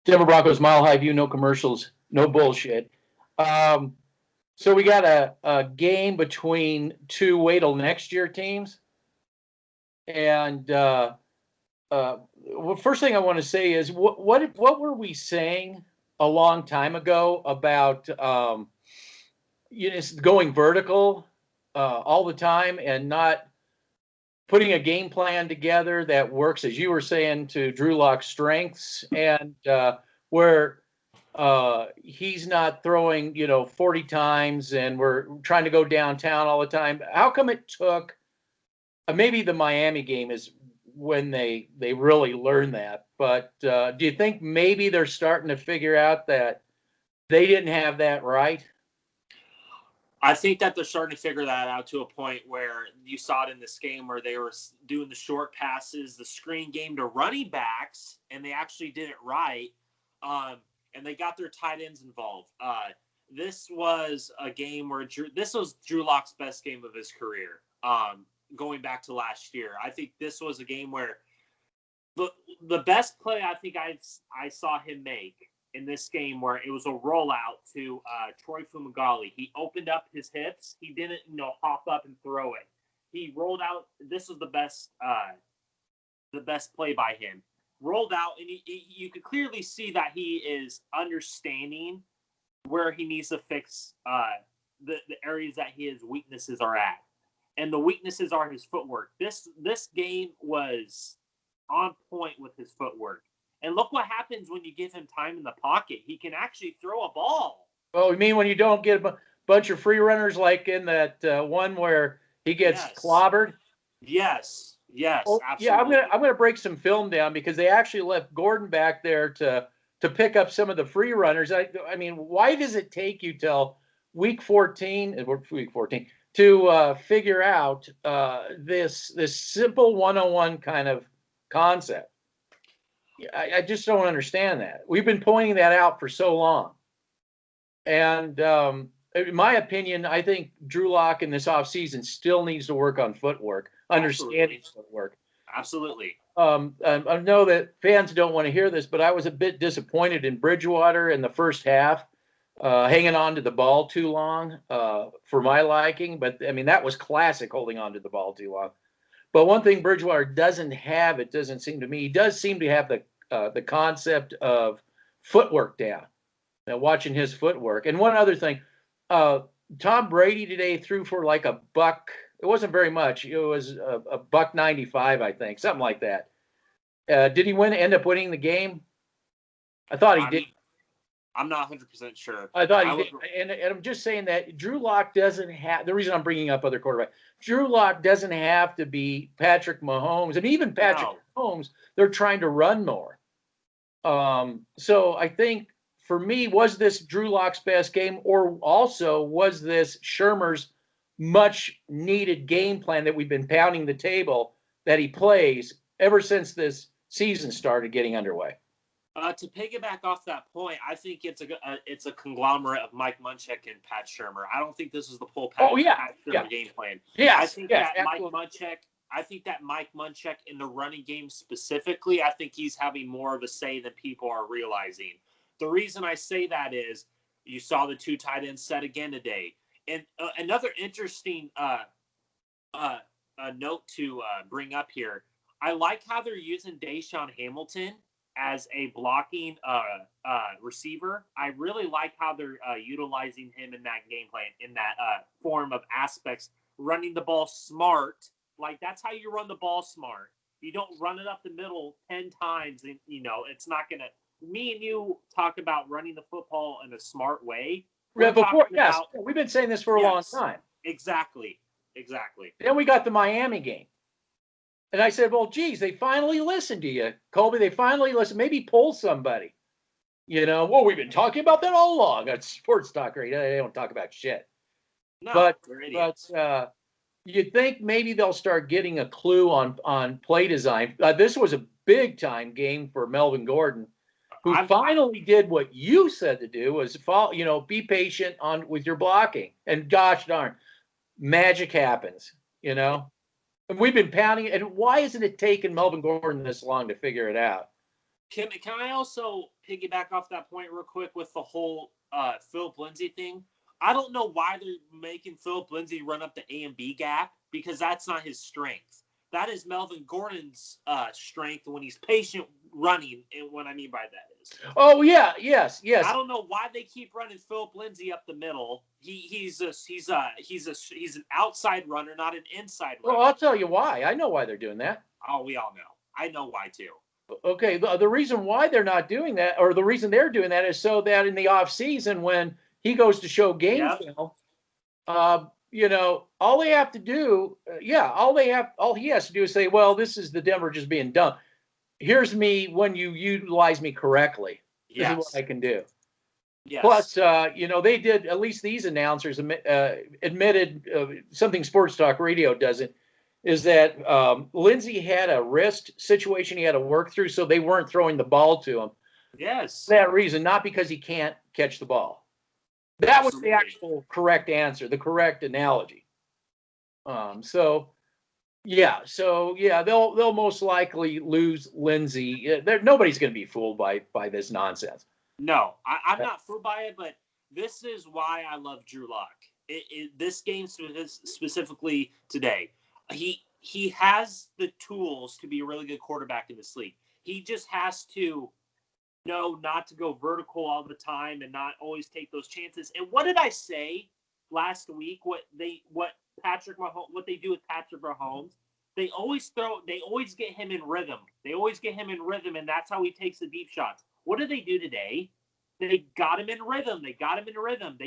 Denver Broncos Mile High View, no commercials, no bullshit. So we got a game between two wait till next year teams, and well, first thing I want to say is what were we saying a long time ago about going vertical all the time and not putting a game plan together that works, as you were saying, to Drew Lock's strengths, and where he's not throwing 40 times and we're trying to go downtown all the time. How come it took maybe the Miami game is when they really learn that, but do you think maybe they're starting to figure out that they didn't have that right? I think that they're starting to figure that out to a point where you saw it in this game where they were doing the short passes, the screen game to running backs, and they actually did it right. And they got their tight ends involved. This was a game where this was Drew Lock's best game of his career. Going back to last year, I think this was a game where the best play I think I saw him make in this game, where it was a rollout to Troy Fumagalli. He opened up his hips. He didn't hop up and throw it. He rolled out. This was the best play by him. Rolled out, and you could clearly see that he is understanding where he needs to fix the areas that his weaknesses are at. And the weaknesses are his footwork. This game was on point with his footwork. And look what happens when you give him time in the pocket. He can actually throw a ball. Oh, you mean when you don't get a bunch of free runners like in that one where he gets clobbered? Yes, absolutely. Yeah, I'm gonna break some film down because they actually left Gordon back there to pick up some of the free runners. I mean, why does it take you till week 14 to figure out this simple 101 kind of concept? I just don't understand that. We've been pointing that out for so long. And in my opinion, I think Drew Lock in this offseason still needs to work on footwork, understanding footwork. Absolutely. I know that fans don't want to hear this, but I was a bit disappointed in Bridgewater in the first half, hanging on to the ball too long for my liking. But, I mean, that was classic, holding on to the ball too long. But one thing Bridgewater doesn't have, it doesn't seem to me, he does seem to have the concept of footwork down. Now, watching his footwork. And one other thing, Tom Brady today threw for like a buck. It wasn't very much. It was a $1.95, I think, something like that. Did he end up winning the game? I thought he did. I'm not 100% sure. I thought he did. And I'm just saying that Drew Lock doesn't have – the reason I'm bringing up other quarterbacks, Drew Lock doesn't have to be Patrick Mahomes. And even Patrick Mahomes, they're trying to run more. So I think for me, was this Drew Lock's best game, or also was this Shermer's much needed game plan that we've been pounding the table that he plays ever since this season started getting underway? To piggyback off that point, I think it's a conglomerate of Mike Munchak and Pat Shurmur. I don't think this is the full Pat Shurmur game plan. Yeah, I think that Mike Munchak in the running game specifically, I think he's having more of a say than people are realizing. The reason I say that is you saw the two tight ends set again today. And another interesting note to bring up here, I like how they're using Deshaun Hamilton as a blocking receiver. I really like how they're utilizing him in that game plan, in that form of aspects, running the ball smart. Like, that's how you run the ball smart. You don't run it up the middle 10 times, and, it's not going to – me and you talk about running the football in a smart way. We've been saying this for a long time. Exactly. Then we got the Miami game. And I said, well, geez, they finally listened to you, Colby. They finally listened. Maybe pull somebody. We've been talking about that all along. That's sports talk, right? They don't talk about shit. No, but you think maybe they'll start getting a clue on play design. This was a big-time game for Melvin Gordon, who finally did what you said to do, was be patient with your blocking. And gosh darn, magic happens, And we've been pounding. And why isn't it taking Melvin Gordon this long to figure it out? Can I also piggyback off that point real quick with the whole Philip Lindsay thing? I don't know why they're making Philip Lindsay run up the A and B gap, because that's not his strength. That is Melvin Gordon's strength when he's patient running, and what I mean by that is. Oh yeah, yes. I don't know why they keep running Philip Lindsay up the middle. He's an outside runner, not an inside runner. Well, I'll tell you why. I know why they're doing that. Oh, we all know. I know why too. Okay, the reason why they're not doing that, or the reason they're doing that, is so that in the off season when he goes to show game film, all they have to do, all he has to do is say, well, this is the Denver just being dumb. Here's me when you utilize me correctly. This is what I can do. Yes. Plus, they did, at least these announcers admitted something Sports Talk Radio doesn't, is that Lindsay had a wrist situation he had to work through, so they weren't throwing the ball to him. Yes. For that reason, not because he can't catch the ball. That was the actual correct answer, the correct analogy. They'll most likely lose Lindsay. Nobody's going to be fooled by this nonsense. No, I'm not fooled by it, but this is why I love Drew Lock. This game specifically today, he has the tools to be a really good quarterback in this league. He just has to know not to go vertical all the time and not always take those chances. And what did I say last week? What they do with Patrick Mahomes? They always get him in rhythm. And that's how he takes the deep shots. What did they do today? They got him in rhythm. They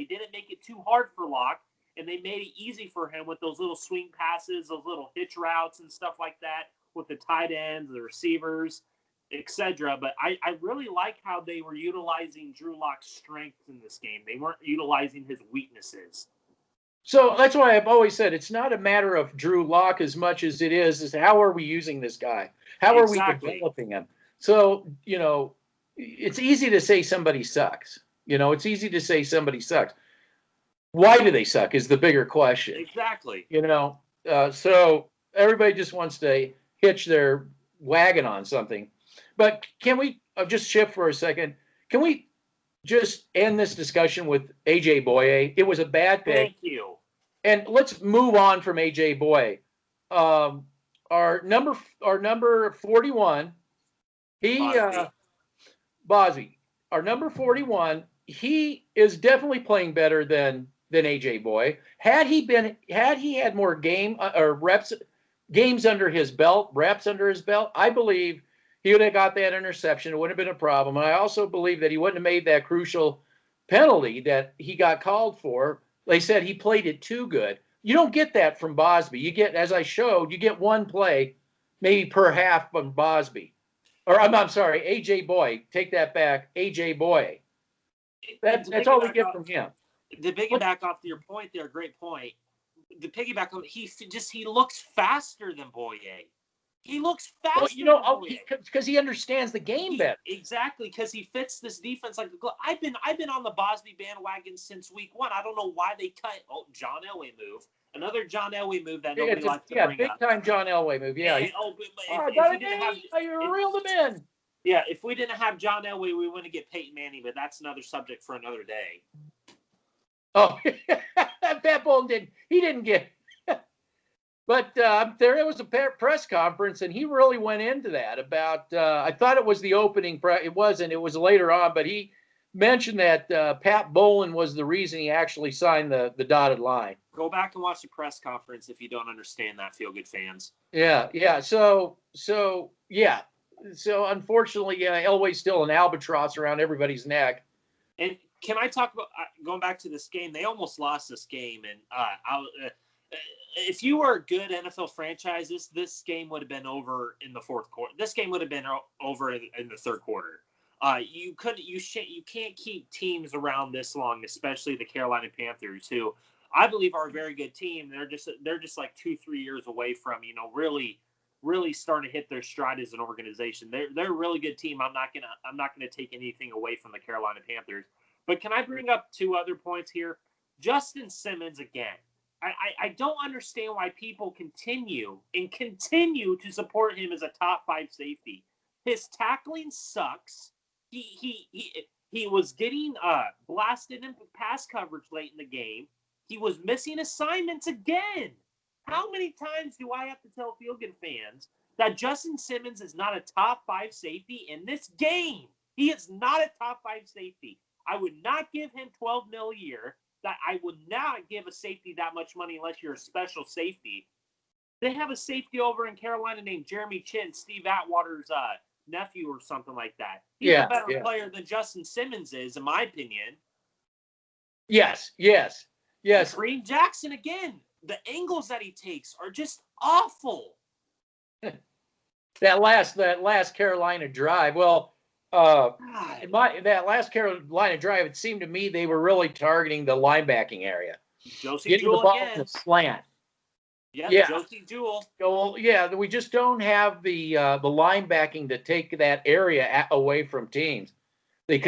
didn't make it too hard for Locke, and they made it easy for him with those little swing passes, those little hitch routes and stuff like that with the tight ends, the receivers, etc. But I really like how they were utilizing Drew Lock's strengths in this game. They weren't utilizing his weaknesses. So that's why I've always said it's not a matter of Drew Lock as much as it is how are we using this guy? How are we developing him? So, it's easy to say somebody sucks. It's easy to say somebody sucks. Why do they suck is the bigger question. Exactly. So everybody just wants to hitch their wagon on something. But can we just shift for a second? Can we just end this discussion with AJ Bouye? It was a bad pick. Thank you. And let's move on from AJ Bouye. Our number 41, Bausby, our number 41, he is definitely playing better than AJ Bouye. Had he had more games under his belt, reps under his belt, I believe he would have got that interception. It wouldn't have been a problem. And I also believe that he wouldn't have made that crucial penalty that he got called for. They said he played it too good. You don't get that from Bausby. You get, as I showed, you get one play maybe per half from Bausby. Or I'm sorry, AJ Bouye. Take that back, AJ Bouye. That's all we get from him. To piggyback off your point there, great point. The piggyback on he looks faster than Bouye. He looks faster. Well, because he understands the game better. Exactly, because he fits this defense like the glove. I've been on the Bausby bandwagon since week one. I don't know why they cut. Oh, John Elway move. Another John Elway move that nobody likes to bring up. Big time John Elway move. Yeah. Reel them in. Yeah, if we didn't have John Elway, we wouldn't get Peyton Manning, but that's another subject for another day. Oh, Pat Bolden didn't get. But there was a press conference, and he really went into that about. I thought it was the opening. It wasn't. It was later on, but he mentioned that Pat Bolden was the reason he actually signed the dotted line. Go back and watch the press conference if you don't understand that, Feel Good fans. Yeah. So unfortunately, Elway's still an albatross around everybody's neck. And can I talk about going back to this game? They almost lost this game, and if you were a good NFL franchise, this game would have been over in the fourth quarter. This game would have been over in the third quarter. You can't keep teams around this long, especially the Carolina Panthers, who I believe are a very good team. They're just like 2-3 years away from really starting to hit their stride as an organization. They're a really good team. I'm not gonna take anything away from the Carolina Panthers. But can I bring up two other points here? Justin Simmons again. I don't understand why people continue to support him as a top 5 safety. His tackling sucks. He was getting blasted in pass coverage late in the game. He was missing assignments again. How many times do I have to tell Fieldgate fans that Justin Simmons is not a top 5 safety in this game? He is not a top 5 safety. I would not give him $12 million a year. That I would not give a safety that much money unless you're a special safety. They have a safety over in Carolina named Jeremy Chin, Steve Atwater's nephew or something like that. He's a better player than Justin Simmons is, in my opinion. Yes. Green Jackson, again, the angles that he takes are just awful. That last Carolina drive, well, that last Carolina drive, it seemed to me they were really targeting the linebacking area. Josie Getting Jewell the ball again. in the slant. Yeah, Josie Jewell. So, yeah, we just don't have the linebacking to take that area away from teams. They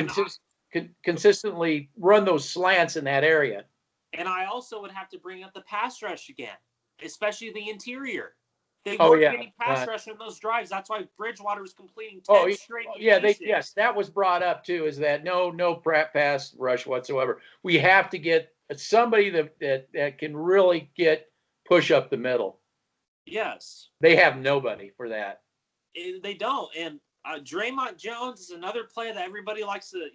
consistently run those slants in that area. And I also would have to bring up the pass rush again, especially the interior. They weren't getting pass rush in those drives. That's why Bridgewater was completing 10 straight. Yes, that was brought up too. Is that no pass rush whatsoever? We have to get somebody that can really push up the middle. Yes, they have nobody for that. They don't. And Draymond Jones is another player that everybody likes to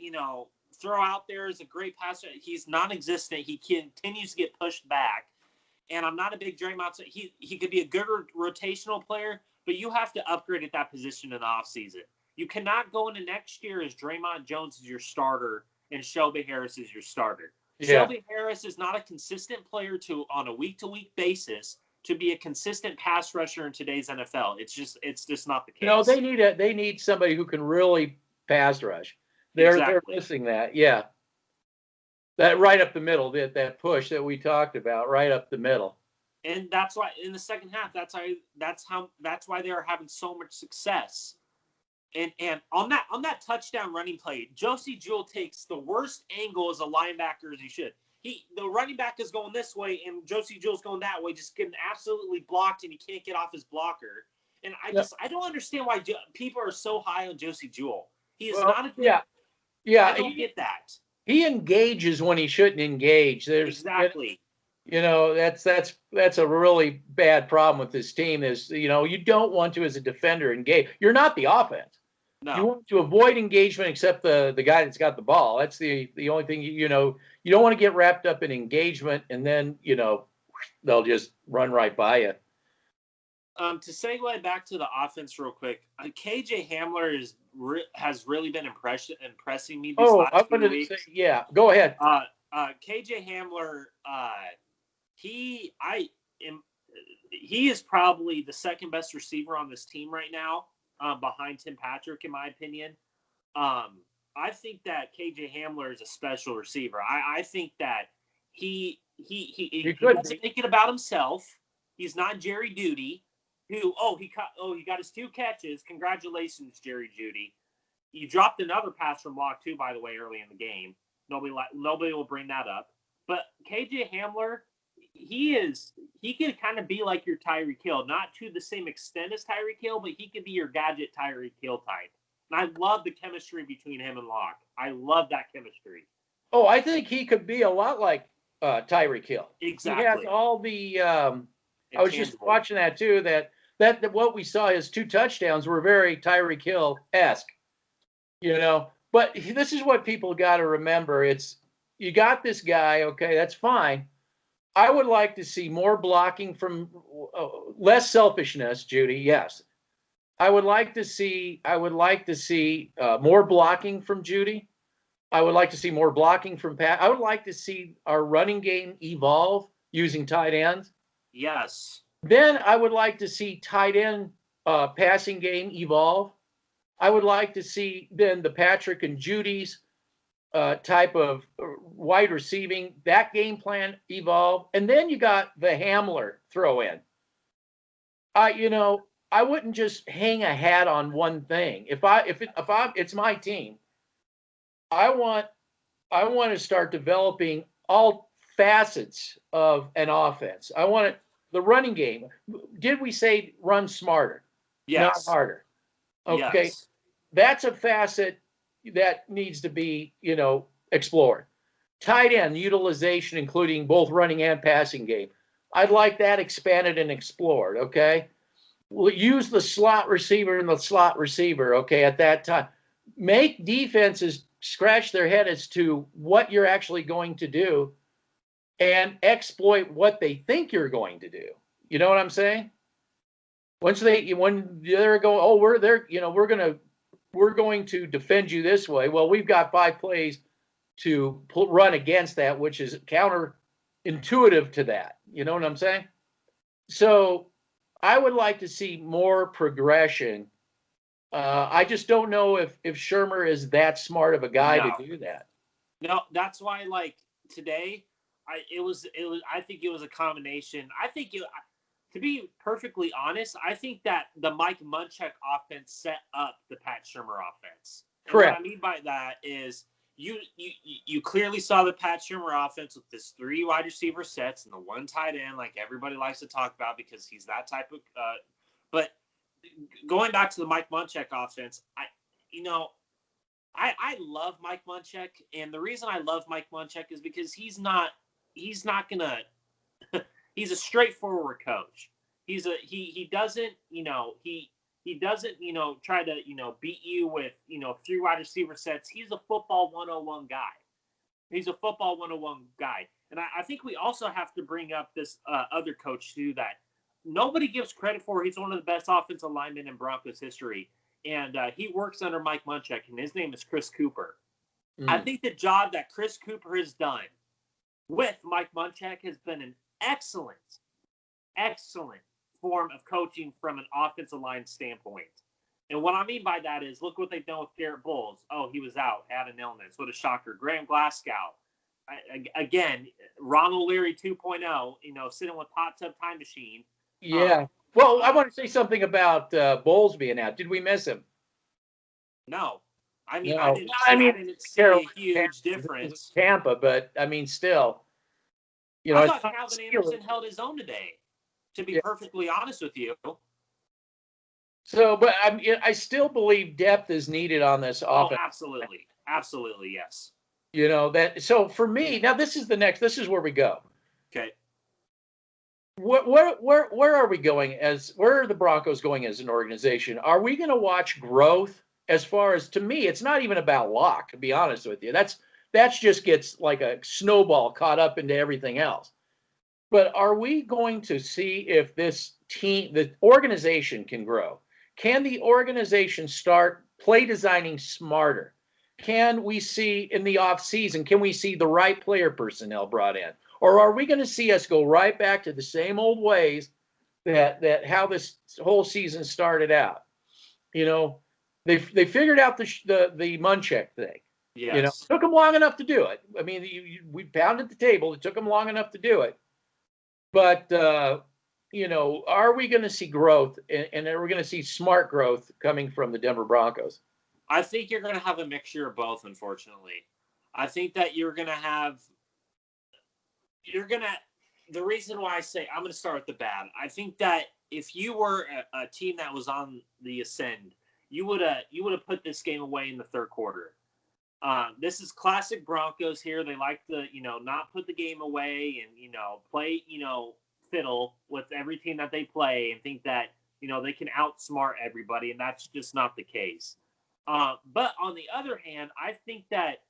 throw out there as a great passer. He's non-existent. He continues to get pushed back. And I'm not a big Draymond. He could be a good rotational player, but you have to upgrade at that position in the offseason. You cannot go into next year as Draymond Jones is your starter and Shelby Harris is your starter. Yeah. Shelby Harris is not a consistent player on a week-to-week basis to be a consistent pass rusher in today's NFL. It's just not the case. No, they need somebody who can really pass rush. They're missing that. Yeah. That right up the middle, that push that we talked about, right up the middle. And that's why in the second half, that's why they are having so much success. And on that touchdown running play, Josie Jewell takes the worst angle as a linebacker as he should. The running back is going this way, and Josie Jewell's going that way, just getting absolutely blocked, and he can't get off his blocker. And I don't understand why people are so high on Josie Jewell. He is not a good. Yeah. I don't get that. He engages when he shouldn't engage. Exactly. That's a really bad problem with this team. Is you don't want to, as a defender, engage. You're not the offense. No. You want to avoid engagement, except the guy that's got the ball. That's the only thing. You don't want to get wrapped up in engagement, and then they'll just run right by you. To segue back to the offense real quick, KJ Hamler has really been impressing me these last few weeks. Go ahead. KJ Hamler, he is probably the second best receiver on this team right now, behind Tim Patrick, in my opinion. I think that KJ Hamler is a special receiver. I think that he doesn't make it about himself. He's not Jerry Jeudy. He got his 2 catches. Congratulations, Jerry Jeudy. You dropped another pass from Lock too, by the way, early in the game. Nobody will bring that up. But KJ Hamler, he can kind of be like your Tyreek Hill, not to the same extent as Tyreek Hill, but he could be your gadget Tyreek Hill type. And I love the chemistry between him and Lock. I love that chemistry. Oh, I think he could be a lot like Tyreek Hill. Exactly. He has all the. I was just watching that too. That what we saw, his 2 touchdowns were very Tyreek Hill-esque. But this is what people got to remember. You got this guy, okay, that's fine. I would like to see more blocking from less selfishness, Judy. Yes, I would like to see more blocking from Judy. I would like to see more blocking from Pat. I would like to see our running game evolve using tight ends. Yes. Then I would like to see tight end passing game evolve. I would like to see then the Patrick and Judy's type of wide receiving, that game plan evolve. And then you got the Hamler throw in. I wouldn't just hang a hat on one thing. If it's my team, I want to start developing all facets of an offense. I want the running game. Did we say run smarter, not Yes. harder? Okay. Yes. That's a facet that needs to be, explored. Tight end utilization, including both running and passing game. I'd like that expanded and explored. Okay. We'll use the slot receiver and the slot receiver. Okay. At that time, make defenses scratch their head as to what you're actually going to do and exploit what they think you're going to do. You know what I'm saying? When they're going, oh, we're there, we're going to defend you this way. Well, we've got 5 plays to run against that, which is counterintuitive to that. You know what I'm saying? So I would like to see more progression. I just don't know if Shermer is that smart of a guy to do that. No, that's why, like, today, I think it was a combination. To be perfectly honest, I think that the Mike Munchak offense set up the Pat Shermer offense. Correct. And what I mean by that is you clearly saw the Pat Shermer offense with this 3 wide receiver sets and the 1 tight end, like everybody likes to talk about because he's that type of. But going back to the Mike Munchak offense, I love Mike Munchak, and the reason I love Mike Munchak is because he's not gonna. He's a straightforward coach. He doesn't try to beat you with 3 wide receiver sets. He's a football 101 guy. He's a football 101 guy, and I think we also have to bring up this other coach too that nobody gives credit for. He's one of the best offensive linemen in Broncos history, and he works under Mike Munchak, and his name is Chris Cooper. I think the job that Chris Cooper has done with Mike Munchak has been an excellent form of coaching from an offensive line standpoint. And what I mean by that is, look what they've done with Garrett Bowles. Oh, he was out, had an illness. What a shocker. Graham Glasgow. Again, Ron O'Leary 2.0, sitting with Hot Tub Time Machine. Yeah. Well, I want to say something about Bowles being out. Did we miss him? No. I No. I didn't see a huge difference. Tampa, but I mean, still. I thought Calvin Anderson held his own today, to be perfectly honest with you. So, but I still believe depth is needed on this offense. Oh, absolutely, yes. So for me, now this is where we go. Okay. Where are we going where are the Broncos going as an organization? Are we going to watch growth as far as, to me, it's not even about Lock, to be honest with you. That's just gets like a snowball caught up into everything else. But are we going to see if this team, the organization can grow? Can the organization start play designing smarter? Can we see in the off season, can we see the right player personnel brought in? Or are we going to see us go right back to the same old ways that how this whole season started out? They figured out the Munchak thing. Yes. Took them long enough to do it. I mean, we pounded the table. It took them long enough to do it. But, are we going to see growth, and are we going to see smart growth coming from the Denver Broncos? I think you're going to have a mixture of both, unfortunately. I think that the reason why I say, I'm going to start with the bad. I think that if you were a team that was on the ascend, you would have put this game away in the third quarter. This is classic Broncos here. They like to, not put the game away and, play, fiddle with every team that they play and think that, they can outsmart everybody. And that's just not the case. But on the other hand, I think that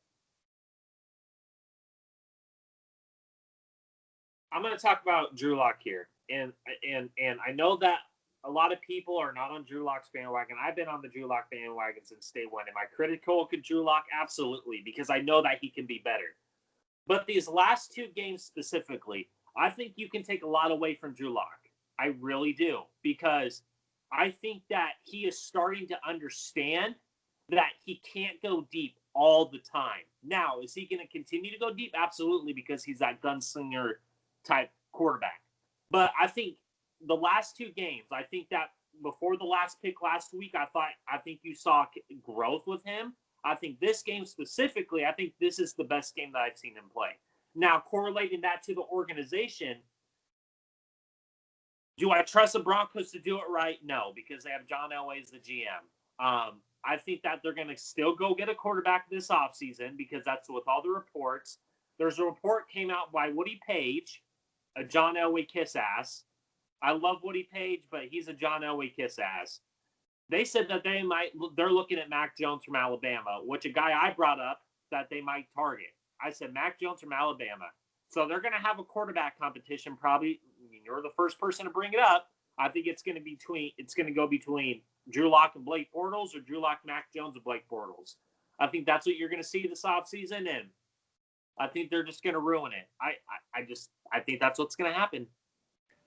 I'm going to talk about Drew Lock here. And I know that a lot of people are not on Drew Lock's bandwagon. I've been on the Drew Lock bandwagon since day one. Am I critical of Drew Lock? Absolutely, because I know that he can be better. But these last 2 games specifically, I think you can take a lot away from Drew Lock. I really do, because I think that he is starting to understand that he can't go deep all the time. Now, is he going to continue to go deep? Absolutely, because he's that gunslinger type quarterback. But I think the last 2 games, I think that before the last pick last week, I think you saw growth with him. I think this game specifically, I think this is the best game that I've seen him play. Now, correlating that to the organization, do I trust the Broncos to do it right? No, because they have John Elway as the GM. I think that they're going to still go get a quarterback this offseason because that's with all the reports. There's a report came out by Woody Page, a John Elway kiss ass. I love Woody Page, but he's a John Elway kiss ass. They said that they're looking at Mac Jones from Alabama, which a guy I brought up that they might target. I said Mac Jones from Alabama. So they're going to have a quarterback competition probably. You're the first person to bring it up. I think it's going to go between Drew Lock and Blake Bortles or Drew Lock, Mac Jones, and Blake Bortles. I think that's what you're going to see this offseason, and I think they're just going to ruin it. I think that's what's going to happen.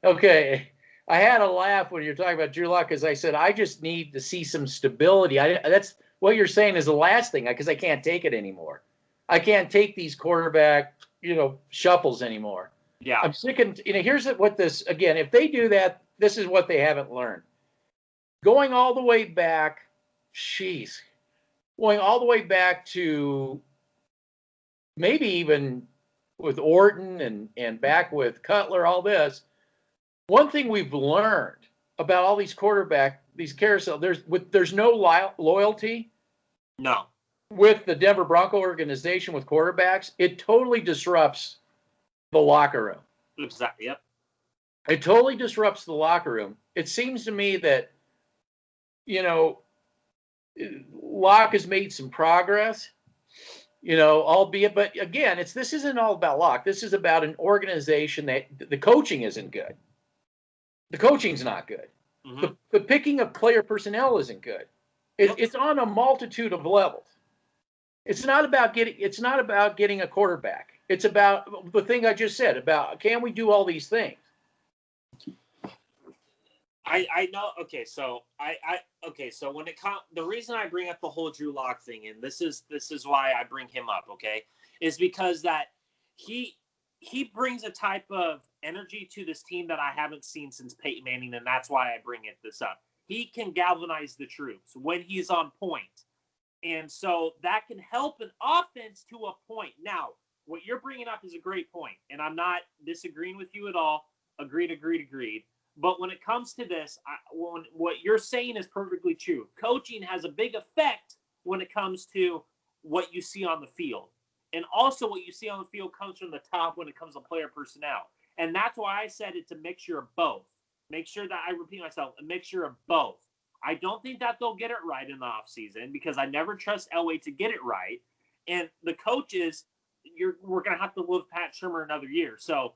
Okay. I had a laugh when you're talking about Drew Lock because I said, I just need to see some stability. That's what you're saying is the last thing because I can't take it anymore. I can't take these quarterback, shuffles anymore. Yeah. I'm sick and, here's what this, again, if they do that, this is what they haven't learned. Going all the way back to maybe even with Orton and back with Cutler, all this, one thing we've learned about all these these carousel, there's no loyalty. No. With the Denver Bronco organization with quarterbacks, it totally disrupts the locker room. Exactly. Yep. It totally disrupts the locker room. It seems to me that, Locke has made some progress, albeit, but again, this isn't all about Locke. This is about an organization that the coaching isn't good. The coaching's not good. Mm-hmm. The picking of player personnel isn't good. It's on a multitude of levels. It's not about getting a quarterback. It's about the thing I just said about can we do all these things? I know. Okay, so so when it comes, the reason I bring up the whole Drew Lock thing, and this is why I bring him up, okay, is because that he brings a type of energy to this team that I haven't seen since Peyton Manning, and that's why I bring this up. He can galvanize the troops when he's on point. And so that can help an offense to a point. Now, what you're bringing up is a great point, and I'm not disagreeing with you at all. Agreed. But when it comes to this, what you're saying is perfectly true. Coaching has a big effect when it comes to what you see on the field. And also what you see on the field comes from the top when it comes to player personnel. And that's why I said it's a mixture of both. Make sure that I repeat myself, a mixture of both. I don't think that they'll get it right in the offseason because I never trust Elway to get it right. And the coaches, we're going to have to live Pat Shurmur another year. So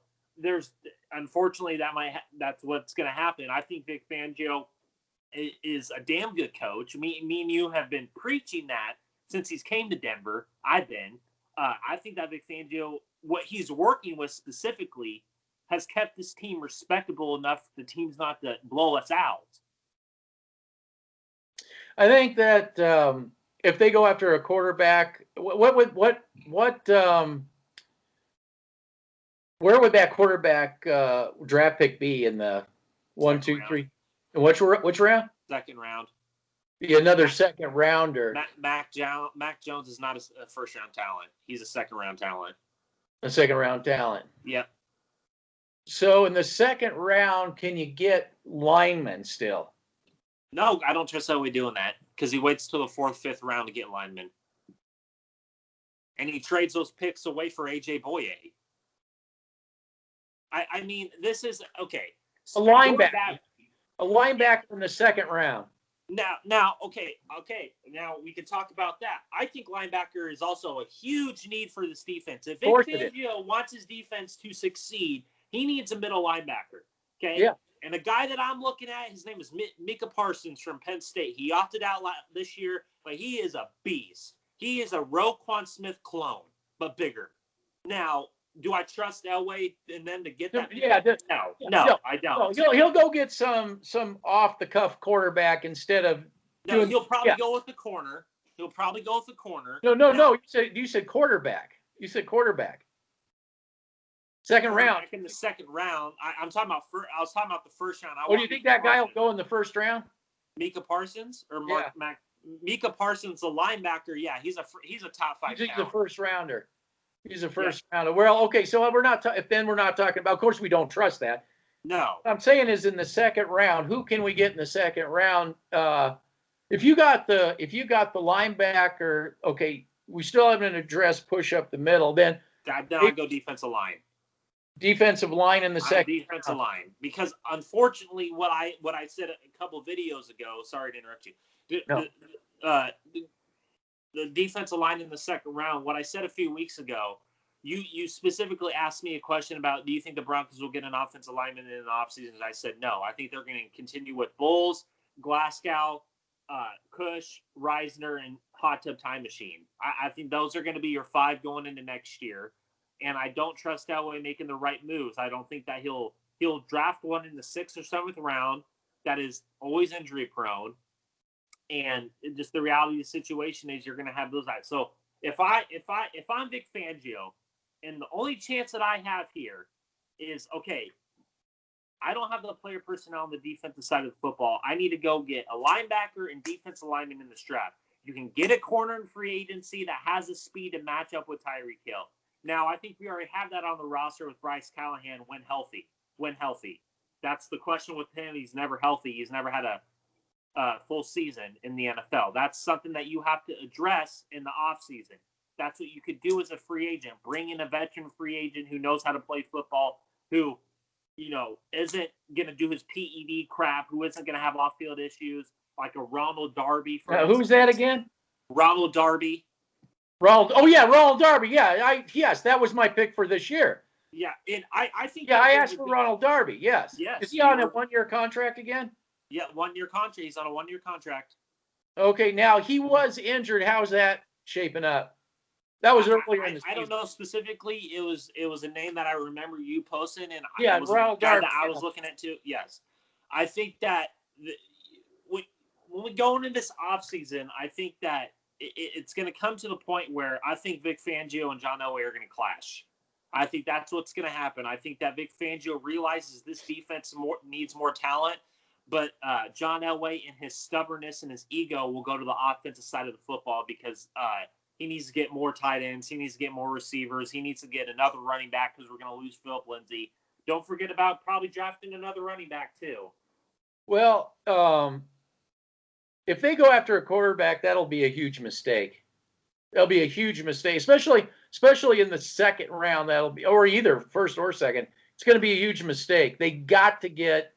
unfortunately, that's what's going to happen. I think Vic Fangio is a damn good coach. Me and you have been preaching that since he's came to Denver. I think that Vic Fangio, what he's working with specifically, has kept this team respectable enough for the teams not to blow us out. I think that if they go after a quarterback, where would that quarterback draft pick be in the 1, 2, 3? Which round? Second round. Be another second rounder. Mac Jones is not a first round talent. He's a second round talent. A second round talent. Yep. So in the second round, can you get linemen still? No, I don't trust Elway doing that because he waits till the 4th, 5th round to get linemen. And he trades those picks away for AJ Bouye. I mean, this is okay. A linebacker in the second round. Now, okay. Now we can talk about that. I think linebacker is also a huge need for this defense. If Vic Fangio wants his defense to succeed, he needs a middle linebacker. Okay. Yeah. And the guy that I'm looking at, his name is Micah Parsons from Penn State. He opted out this year, but he is a beast. He is a Roquan Smith clone, but bigger. Now, do I trust Elway and them to get that? Yeah. No, I don't. No, he'll go get some off the cuff quarterback instead of. No, he'll probably go with the corner. No. You said quarterback. Second round. Back in the second round, I was talking about the first round. Do you think that guy will go in the first round? Micah Parsons or Micah Parsons, the linebacker. Yeah, he's a top 5. He's a first rounder. He's a first rounder. Well, okay, so we're not talking about. Of course, we don't trust that. No. What I'm saying is, in the second round, who can we get in the second round? If you got the linebacker, okay, we still haven't addressed push up the middle. Then I go defensive line. Defensive line in the second defensive line, because unfortunately, what I said a couple of videos ago. Sorry to interrupt you. The defensive line in the second round. What I said a few weeks ago. You specifically asked me a question about, do you think the Broncos will get an offensive lineman in the offseason? I said no. I think they're going to continue with Bowles, Glasgow, Cush, Reisner, and Hot Tub Time Machine. I think those are going to be your 5 going into next year. And I don't trust Elway making the right moves. I don't think that he'll draft one in the 6th or 7th round that is always injury prone. And just the reality of the situation is you're going to have those guys. So if I'm Vic Fangio, and the only chance that I have here is, okay, I don't have the player personnel on the defensive side of the football. I need to go get a linebacker and defensive lineman in the draft. You can get a corner in free agency that has the speed to match up with Tyreek Hill. Now, I think we already have that on the roster with Bryce Callahan when healthy. That's the question with him. He's never healthy. He's never had a full season in the NFL. That's something that you have to address in the offseason. That's what you could do as a free agent. Bring in a veteran free agent who knows how to play football, who, isn't going to do his PED crap, who isn't going to have off-field issues, like a Ronald Darby. Who's that again? Ronald Darby. Ronald Darby. Yeah, yes, that was my pick for this year. Yeah, and I think. Yeah, I asked for Ronald Darby. Yes. Yes. Is he on a 1-year contract again? Yeah, 1-year contract. He's on a 1-year contract. Okay, now he was injured. How's that shaping up? That was earlier in the season. I don't know specifically. It was a name that I remember you posting, and yeah, Ronald Darby. I was looking at too. Yes, I think that when we go into this offseason, I think that it's going to come to the point where I think Vic Fangio and John Elway are going to clash. I think that's what's going to happen. I think that Vic Fangio realizes this defense needs more talent, but John Elway and his stubbornness and his ego will go to the offensive side of the football because he needs to get more tight ends. He needs to get more receivers. He needs to get another running back because we're going to lose Philip Lindsay. Don't forget about probably drafting another running back too. Well, if they go after a quarterback, that'll be a huge mistake. That'll be a huge mistake, especially in the second round. That'll be, or either first or second. It's going to be a huge mistake. They got to get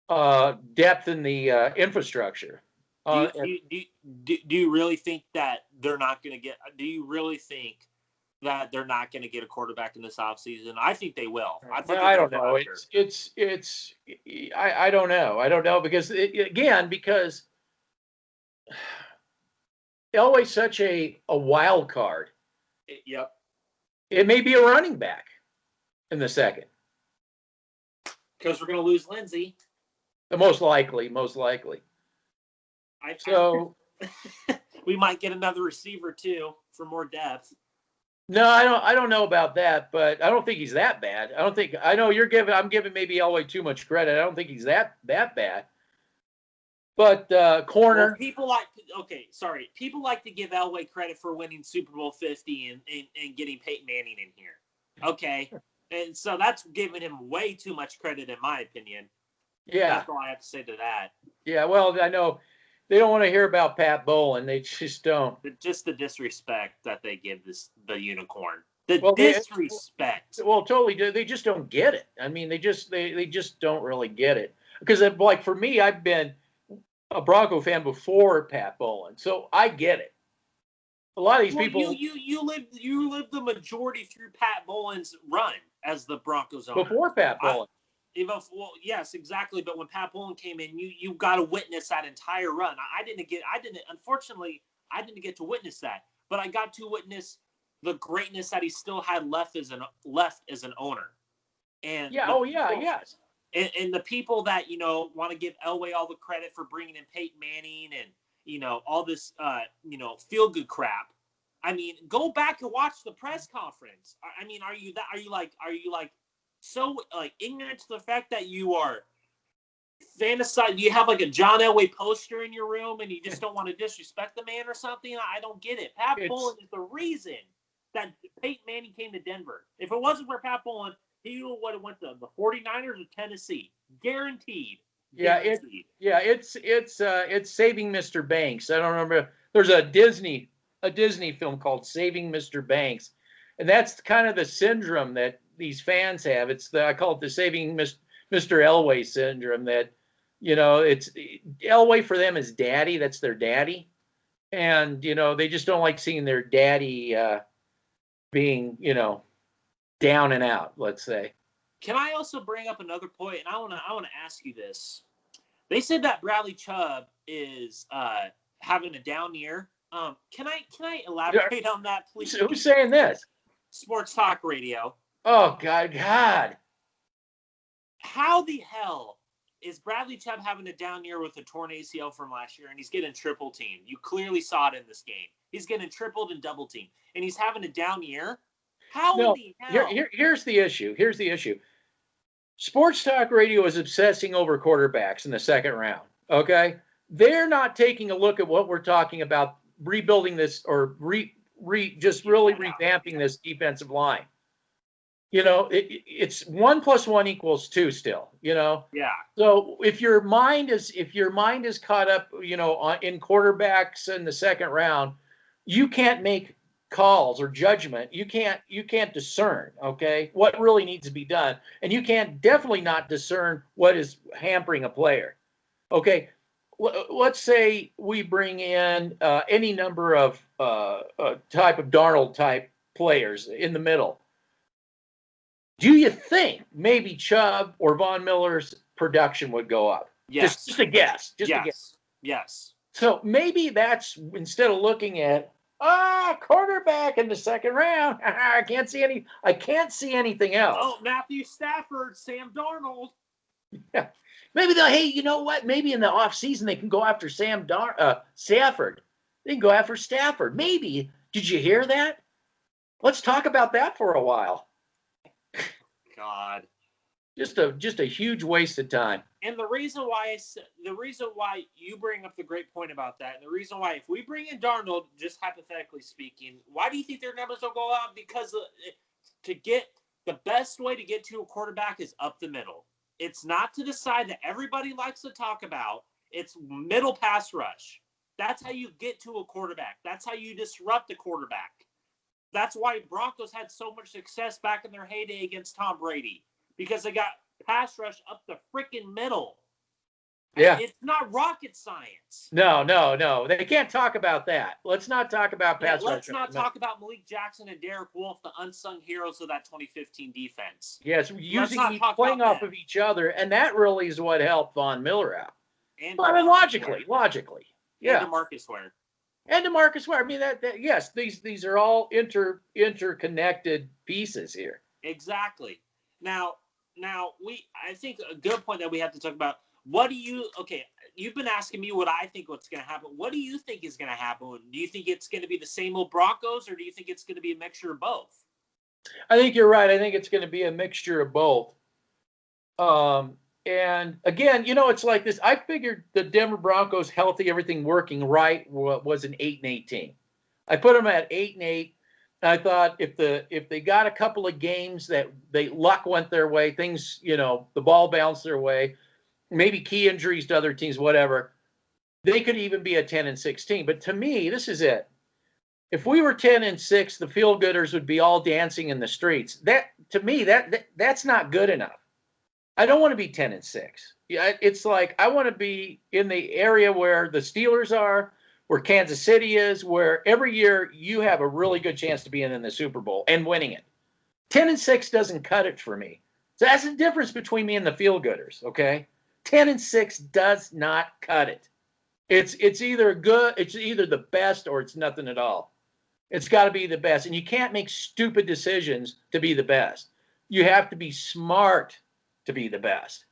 depth in the infrastructure. Do you really think that they're not going to get? Do you really think that they're not going to get a quarterback in this offseason? I think they will. I don't know. I don't know. I don't know because Elway's such a wild card. Yep. It may be a running back in the second. Because we're going to lose Lindsay. Most likely. We might get another receiver too for more depth. No, I don't know about that, but I don't think he's that bad. I know I'm giving maybe Elway too much credit. I don't think he's that bad. But corner. Well, people like to give Elway credit for winning Super Bowl 50 and getting Peyton Manning in here. Okay. And so that's giving him way too much credit in my opinion. Yeah. That's all I have to say to that. Yeah, well, I know they don't want to hear about Pat Bowlen. They just don't. Just the disrespect that they give the unicorn. Disrespect. Totally. They just don't get it. I mean, they just don't really get it. Because, like, for me, I've been a Bronco fan before Pat Bowlen, so I get it. A lot of these people. You lived the majority through Pat Bowlen's run as the Broncos owner. Before Pat Bowlen. Yes, exactly. But when Pat Bowlen came in, you got to witness that entire run. Unfortunately, I didn't get to witness that, but I got to witness the greatness that he still had left as an owner. And yes. And the people that want to give Elway all the credit for bringing in Peyton Manning and all this feel good crap. I mean, go back and watch the press conference. I mean, are you so ignorant to the fact that you are fantasize? You have like a John Elway poster in your room and you just don't want to disrespect the man or something? I don't get it. Pat Bowlen is the reason that Peyton Manning came to Denver. If it wasn't for Pat Bowlen, he would have went to the 49ers or Tennessee. Guaranteed. Guaranteed. It's Saving Mr. Banks. I don't remember. There's a Disney film called Saving Mr. Banks, and that's kind of the syndrome that these fans have. I call it the Saving Mr. Elway syndrome. That it's Elway for them is daddy. That's their daddy, and they just don't like seeing their daddy being down and out. Let's say. Can I also bring up another point? And I want to ask you this. They said that Bradley Chubb is having a down year. Can I elaborate on that, please? Who's saying this? Sports Talk Radio. Oh God! How the hell is Bradley Chubb having a down year with a torn ACL from last year, and he's getting triple teamed? You clearly saw it in this game. He's getting tripled and double teamed, and he's having a down year. How in the hell? Here's the issue. Sports Talk Radio is obsessing over quarterbacks in the second round. Okay, they're not taking a look at what we're talking about, rebuilding this or just really revamping this defensive line. It's 1 + 1 = 2 still. Yeah. So if your mind is caught up, in quarterbacks in the second round, you can't make calls or judgment. You can't discern, okay, what really needs to be done, and you can't definitely not discern what is hampering a player. Okay, let's say we bring in any number of type of Darnold type players in the middle. Do you think maybe Chubb or Von Miller's production would go up? Yes. Just a guess. A guess. Yes. So maybe that's, instead of looking at quarterback in the second round, I can't see anything else. Oh, Matthew Stafford, Sam Darnold. Yeah. Maybe hey, you know what? Maybe in the offseason they can go after Stafford. They can go after Stafford. Maybe. Did you hear that? Let's talk about that for a while. God. Just a huge waste of time. And the reason why you bring up the great point about that, and the reason why if we bring in Darnold, just hypothetically speaking, why do you think their numbers will go up? Because to get the best way to get to a quarterback is up the middle. It's not to the side that everybody likes to talk about. It's middle pass rush. That's how you get to a quarterback. That's how you disrupt a quarterback. That's why Broncos had so much success back in their heyday against Tom Brady, because they got pass rush up the freaking middle. Yeah. It's not rocket science. No. They can't talk about that. Let's not talk about pass rush. Let's not talk about Malik Jackson and Derek Wolfe, the unsung heroes of that 2015 defense. Yes, playing off of each other, and that really is what helped Von Miller out. And logically. Yeah. And DeMarcus Ware. I mean, yes, these are all interconnected pieces here. Exactly. Now I think a good point that we have to talk about. You've been asking me what's going to happen. What do you think is going to happen? Do you think it's going to be the same old Broncos, or do you think it's going to be a mixture of both? I think you're right. I think it's going to be a mixture of both. And again, it's like this. I figured the Denver Broncos, healthy, everything working right, was an 8-8 team. I put them at 8-8. I thought if they got a couple of games that luck went their way, things, the ball bounced their way, maybe key injuries to other teams, whatever, they could even be a 10-6 team. But to me, this is it. If we were 10-6, the feel-gooders would be all dancing in the streets. That, to me, that's not good enough. I don't want to be 10-6. Yeah, it's like I want to be in the area where the Steelers are, where Kansas City is, where every year you have a really good chance to be in the Super Bowl and winning it. 10-6 doesn't cut it for me. So that's the difference between me and the feel-gooders, okay? 10-6 does not cut it. It's either good, it's either the best or it's nothing at all. It's got to be the best, and you can't make stupid decisions to be the best. You have to be smart to be the best.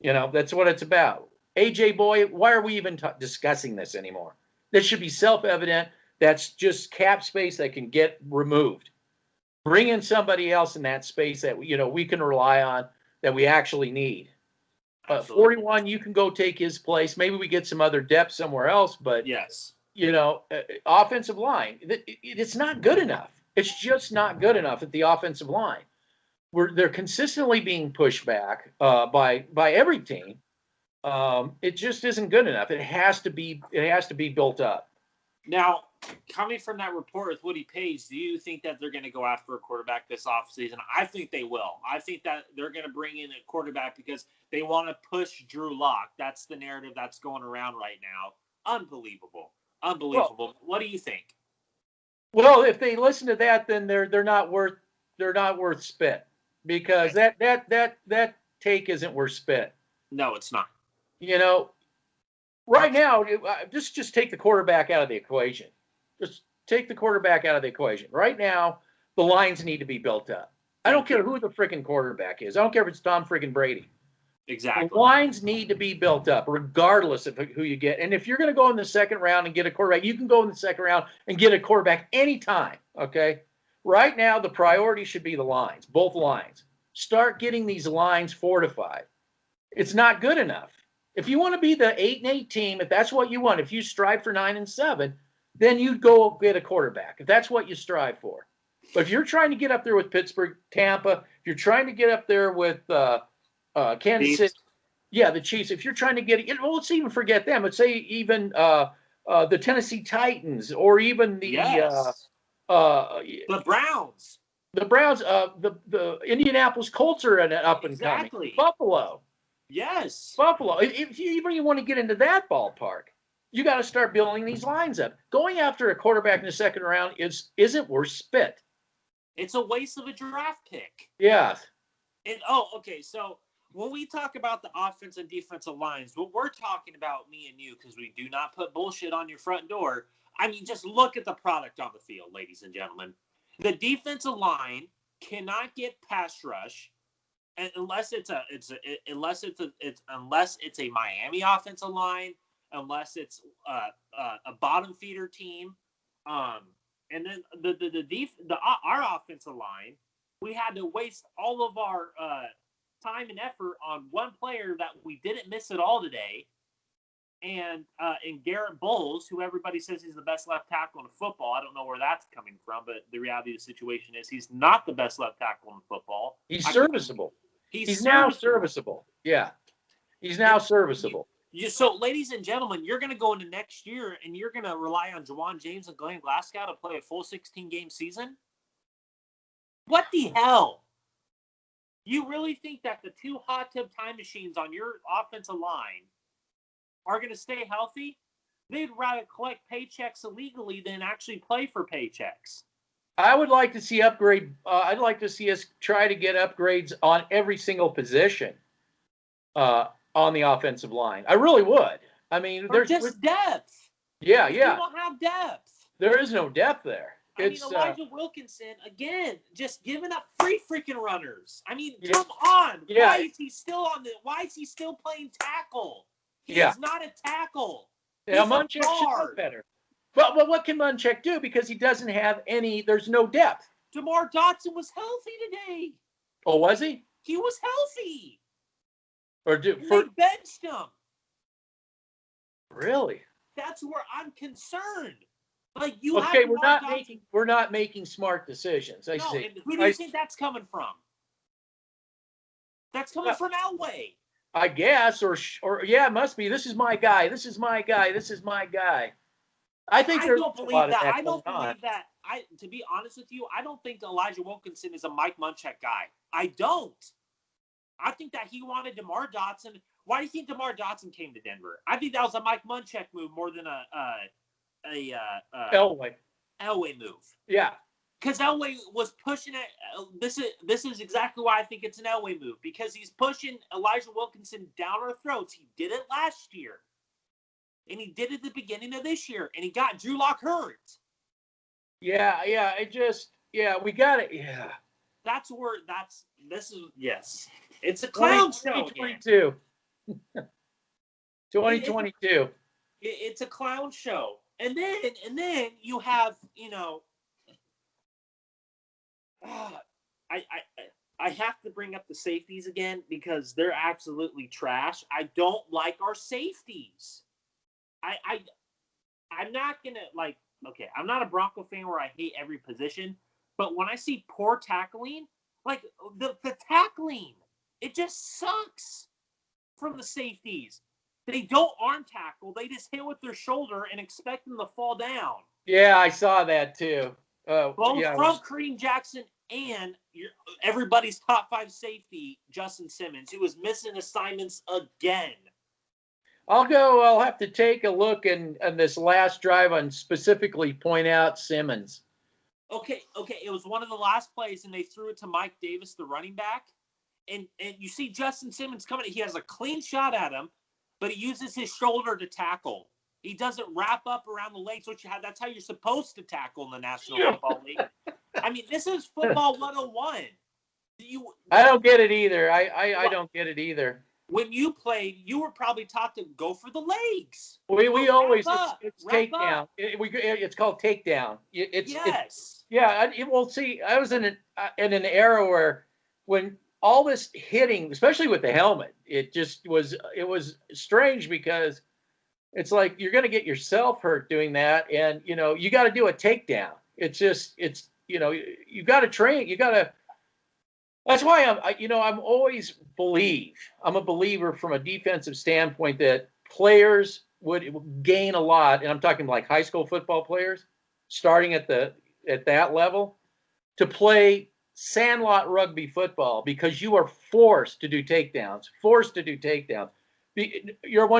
That's what it's about. AJ Bouye, why are we even discussing this anymore? This should be self-evident. That's just cap space that can get removed. Bring in somebody else in that space that we can rely on, that we actually need. 41, you can go take his place. Maybe we get some other depth somewhere else, but yes, offensive line, it's not good enough. It's just not good enough at the offensive line. They're consistently being pushed back by every team. It just isn't good enough. It has to be built up. Now, coming from that report with Woody Page, do you think that they're going to go after a quarterback this offseason? I think they will. I think that they're going to bring in a quarterback because they want to push Drew Lock. That's the narrative that's going around right now. Unbelievable. Well, what do you think? Well, if they listen to that, then they're not worth spit, because that take isn't worth spit. No, it's not. Right now, just take the quarterback out of the equation. Just take the quarterback out of the equation. Right now, the lines need to be built up. I don't care who the freaking quarterback is. I don't care if it's Tom freaking Brady. Exactly. The lines need to be built up, regardless of who you get. And if you're going to go in the second round and get a quarterback, you can go in the second round and get a quarterback anytime, okay? Right now, the priority should be the lines, both lines. Start getting these lines fortified. It's not good enough. If you want to be the 8-8 team, if that's what you want, if you strive for 9-7, then you go get a quarterback, if that's what you strive for. But if you're trying to get up there with Pittsburgh, Tampa, if you're trying to get up there with Kansas City, the Chiefs, if you're trying to get, let's even forget them. Let's say even the Tennessee Titans, or even the Browns. The Browns, the Indianapolis Colts are up and coming. Buffalo. Yes. Buffalo. If you even want to get into that ballpark, you got to start building these lines up. Going after a quarterback in the second round isn't worth spit. It's a waste of a draft pick. Yeah. Okay. So when we talk about the offense and defensive lines, what we're talking about, me and you, because we do not put bullshit on your front door. I mean, just look at the product on the field, ladies and gentlemen. The defensive line cannot get pass rush. Unless it's a Miami offensive line, unless it's a bottom feeder team, and then our offensive line, we had to waste all of our time and effort on one player that we didn't miss at all today, and Garrett Bowles, who everybody says he's the best left tackle in football. I don't know where that's coming from, but the reality of the situation is he's not the best left tackle in football. He's serviceable. He's now serviceable. Yeah. He's now serviceable. So, ladies and gentlemen, you're going to go into next year and you're going to rely on Juwan James and Glenn Glasgow to play a full 16-game season? What the hell? You really think that the two hot tub time machines on your offensive line are going to stay healthy? They'd rather collect paychecks illegally than actually play for paychecks. I would like to see upgrade. I'd like to see us try to get upgrades on every single position on the offensive line. I really would. I mean, there's just depth. Yeah. You don't have depth. There is no depth there. Elijah Wilkinson, again, just giving up free freaking runners. I mean, come on. Yeah. Why is he still playing tackle? He is not a tackle. Yeah, Munchak should be better. But what can Munchak do? Because he doesn't have there's no depth. DeMar Dotson was healthy today. Oh, was he? He was healthy. They benched him. Really? That's where I'm concerned. We're not making smart decisions. I see. Who do you think that's coming from? That's coming from Elway. I guess, or it must be. This is my guy. I don't believe that. To be honest with you, I don't think Elijah Wilkinson is a Mike Munchak guy. I don't. I think that he wanted DeMar Dotson. Why do you think DeMar Dotson came to Denver? I think that was a Mike Munchak move more than a Elway move. Yeah. Because Elway was pushing it. This is exactly why I think it's an Elway move. Because he's pushing Elijah Wilkinson down our throats. He did it last year. And he did it at the beginning of this year. And he got Drew Lock hurt. Yeah. We got it. Yeah. Yes. It's a clown show. 2022. 2022. It's a clown show. And then you have, I have to bring up the safeties again because they're absolutely trash. I don't like our safeties. I'm not gonna I'm not a Bronco fan where I hate every position, But when I see poor tackling, like the tackling, it just sucks from the safeties. They don't arm tackle. They just hit with their shoulder and expect them to fall down. Yeah, I saw that too. Both Yeah, from Kareem Jackson and everybody's top 5 safety, Justin Simmons, who was missing assignments again. I'll have to take a look in this last drive and specifically point out Simmons. Okay. It was one of the last plays, and they threw it to Mike Davis, the running back. And you see Justin Simmons coming. He has a clean shot at him, but he uses his shoulder to tackle. He doesn't wrap up around the legs, which that's how you're supposed to tackle in the National Football League. I mean, this is football 101. I don't get it either. I don't get it either. When you played, you were probably taught to go for the legs. We always it's takedown. It's called takedown. Well, see, I was in an era where when all this hitting, especially with the helmet, it was strange because it's like you're going to get yourself hurt doing that, and you got to do a takedown. You got to train. You got to. That's why I'm always I'm a believer from a defensive standpoint that players would gain a lot, and I'm talking like high school football players, starting at that level, to play sandlot rugby football because you are forced to do takedowns. When